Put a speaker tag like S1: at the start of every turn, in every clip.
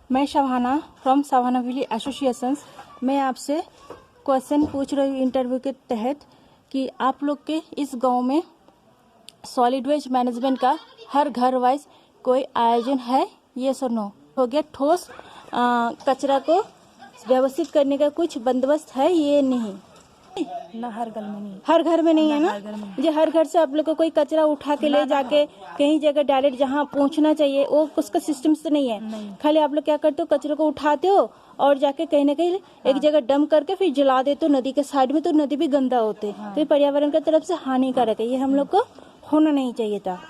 S1: मैं Shabana from Shabana valley associations. मैं आपसे क्वेश्चन पूछ रही हूँ इंटरव्यू के तहत कि आप लोग के इस गांव में सॉलिड वेस्ट मैनेजमेंट का हर घर वाइज कोई आयोजन है? ये सर नो हो गया। ठोस कचरा को व्यवस्थित करने का कुछ बंदोबस्त है? ये नहीं
S2: ना, हर घर में नहीं।
S1: हर घर में नहीं है ना?
S2: हर घर में
S1: जो हर घर से आप लोग को कोई कचरा उठा के ले जाके कहीं जगह डायरेक्ट जहाँ पहुँचना चाहिए वो उसका सिस्टम से नहीं है। खाली आप लोग क्या करते हो, कचरे को उठाते हो और जाके कहीं ना कहीं एक जगह डंप करके फिर जला देते हो नदी के साइड में, तो नदी भी गंदा होते हैं। तो पर्यावरण की तरफ से हानिकारक है, ये हम लोग को होना नहीं चाहिए था।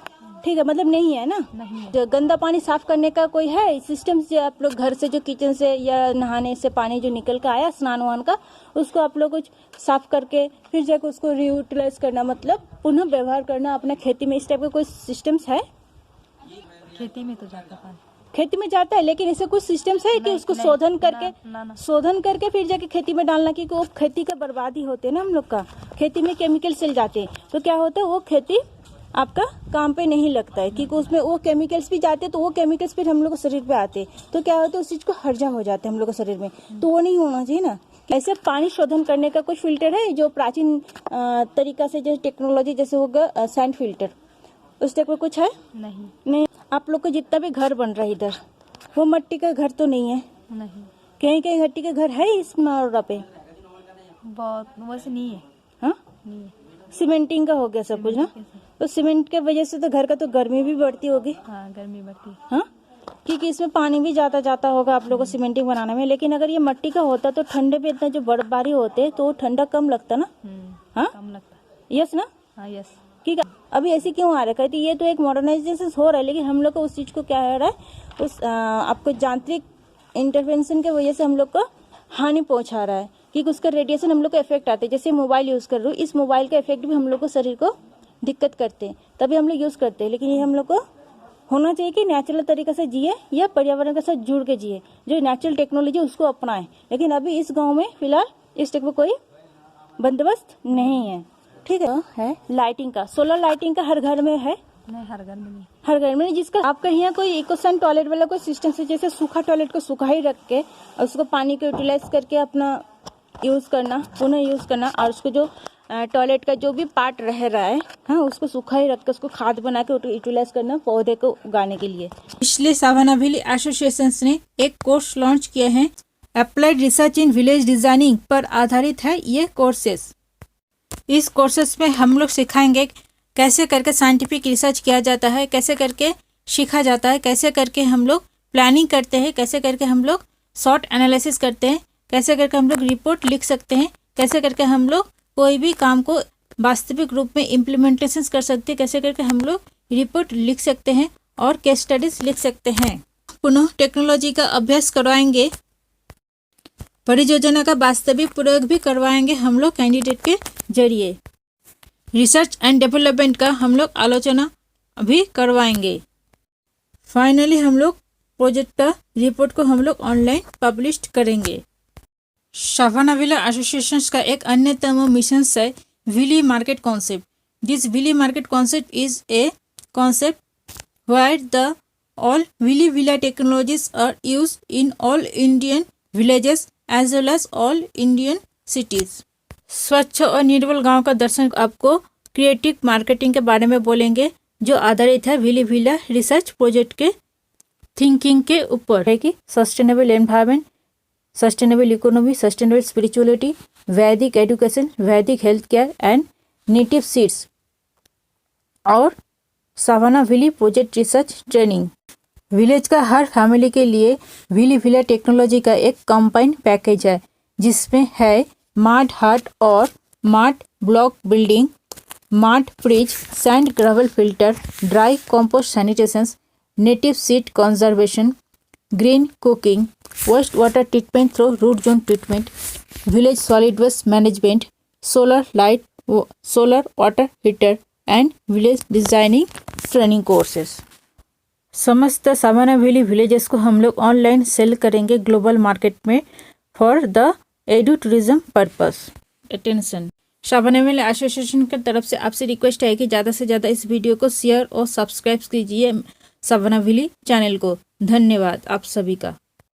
S1: ठीक है, मतलब नहीं है ना? जो गंदा पानी साफ करने का कोई है सिस्टम? जो आप लोग घर से जो किचन से या नहाने से पानी जो निकल कर आया स्नान वान का, उसको आप लोग कुछ साफ करके फिर जाकर उसको रीयूटिलाइज करना, मतलब पुनः व्यवहार करना अपना खेती में, इस टाइप का कोई सिस्टम्स है?
S2: खेती में तो जाता पानी,
S1: खेती में जाता है, लेकिन ऐसे कुछ सिस्टम्स है कि उसको शोधन करके फिर जाके खेती में डालना, क्योंकि वो खेती का बर्बादी होते है ना हम लोग का। खेती में केमिकल चल जाते हैं तो क्या होता है, वो खेती आपका काम पे नहीं लगता है, क्योंकि उसमें वो केमिकल्स भी जाते हैं, तो वो केमिकल्स फिर हम लोग के शरीर पे आते हैं, तो क्या होता है उस चीज को हर्जा हो जाता है हम लोग के शरीर में, तो वो नहीं होना चाहिए ना। ऐसे पानी शोधन करने का कोई फिल्टर है जो प्राचीन तरीका से, जैसे टेक्नोलॉजी जैसे होगा सैंड फिल्टर, उस टाइप का कुछ है? नहीं। आप लोग को जितना भी घर बन रहा है इधर, वो मिट्टी का घर तो नहीं है?
S2: नहीं।
S1: कहीं कहीं मिट्टी का घर है इस मारोड़ा पे?
S2: बहुत वैसे नहीं है।
S1: हाँ,
S2: नहीं है।
S1: सीमेंटिंग का हो गया सब कुछ ना, तो सीमेंट के वजह से तो घर का तो गर्मी भी बढ़ती होगी।
S2: हाँ, गर्मी बढ़ती है।
S1: हाँ, क्योंकि इसमें पानी भी ज्यादा जाता होगा आप लोगों को सीमेंटिंग बनाने में। लेकिन अगर ये मिट्टी का होता तो ठंडे पे इतना जो बर्फबारी होते तो ठंडा कम लगता ना? हाँ,
S2: कम लगता।
S1: यस ना?
S2: हाँ, यस।
S1: ठीक है, अभी ऐसी क्यों आ रहा है? ये तो एक मॉडर्नाइजेशन हो रहा है, लेकिन हम लोग को उस चीज को क्या हो रहा है, उस आपको यांत्रिक इंटरवेंशन के वजह से हम लोग को हानि पहुंचा रहा है, क्योंकि उसका रेडिएशन हम लोग को इफेक्ट आते हैं। जैसे मोबाइल यूज कर रहे हो, इस मोबाइल का इफेक्ट भी हम लोग को शरीर को दिक्कत करते हैं, तभी हम लोग यूज करते हैं। लेकिन ये हम लोग को होना चाहिए कि नेचुरल तरीके से जिए या पर्यावरण के साथ जुड़ के जिए, जो नेचुरल टेक्नोलॉजी उसको अपनाएं। लेकिन अभी इस गांव में फिलहाल इस टाइप का कोई बंदोबस्त नहीं है। ठीक है लाइटिंग का, सोलर लाइटिंग का हर घर में है?
S2: नहीं, हर घर में नहीं।
S1: हर घर में नहीं। जिसका आपका यहाँ कोई इकोसन टॉयलेट वाला कोई सिस्टम से, जैसे सूखा टॉयलेट को सूखा ही रख के और उसको पानी को यूटिलाइज करके अपना यूज करना, पुनः यूज करना, और उसको जो टॉयलेट का जो भी पार्ट रह रहा है, हाँ, उसको सूखा ही रख के उसको खाद बना के यूटिलाइज करना पौधे को उगाने के लिए।
S3: इसलिए शबाना वैली एसोसिएशन ने एक कोर्स लॉन्च किया है, applied research in village designing पर आधारित है ये कोर्सेस। इस कोर्सेस में हम लोग सिखाएंगे कैसे करके साइंटिफिक रिसर्च किया जाता है, कैसे करके सीखा जाता है, कैसे करके हम लोग प्लानिंग करते हैं, कैसे करके हम लोग शॉर्ट एनालिसिस करते हैं, कैसे करके हम लोग रिपोर्ट लिख सकते हैं, कैसे करके हम लोग कोई भी काम को वास्तविक रूप में इम्प्लीमेंटेशन कर सकते हैं, कैसे करके हम लोग रिपोर्ट लिख सकते हैं और केस स्टडीज लिख सकते हैं। पुनः टेक्नोलॉजी का अभ्यास करवाएंगे, परियोजना का वास्तविक प्रयोग भी करवाएंगे हम लोग कैंडिडेट के जरिए। रिसर्च एंड डेवलपमेंट का हम लोग आलोचना भी करवाएंगे। फाइनली हम लोग प्रोजेक्ट का रिपोर्ट को हम लोग ऑनलाइन पब्लिश करेंगे। शबाना वैली एसोसिएशन का एक अन्यतम मिशन है willy market concept. This willy market concept is a concept where the all Willy Villa technologies are used in all Indian villages as well as all Indian cities. स्वच्छ और निर्मल गांव का दर्शन आपको creative marketing के बारे में बोलेंगे, जो आधारित है विली विला रिसर्च प्रोजेक्ट के थिंकिंग के ऊपर है कि sustainable environment, sustainable economy, sustainable spirituality, वैदिक एजुकेशन, वैदिक health care and native seeds और Shabana valley project research training. Village का हर फैमिली के लिए विली विला टेक्नोलॉजी का एक कंबाइंड पैकेज है, जिसमें है मार्ट हट और smart block building, smart fridge, sand gravel filter, dry compost sanitation, native seed conservation, green cooking, waste water treatment through root zone treatment, village solid waste management, solar light, solar water heater and village designing training courses. समस्त Shabana valley villages को हम लोग online sale करेंगे global market में for the edu tourism purpose. Attention, Shabana valley association की तरफ से आपसे रिक्वेस्ट है कि ज़्यादा से ज़्यादा इस वीडियो को शेयर और सब्सक्राइब कीजिए शबाना वैली चैनल को। धन्यवाद आप सभी का।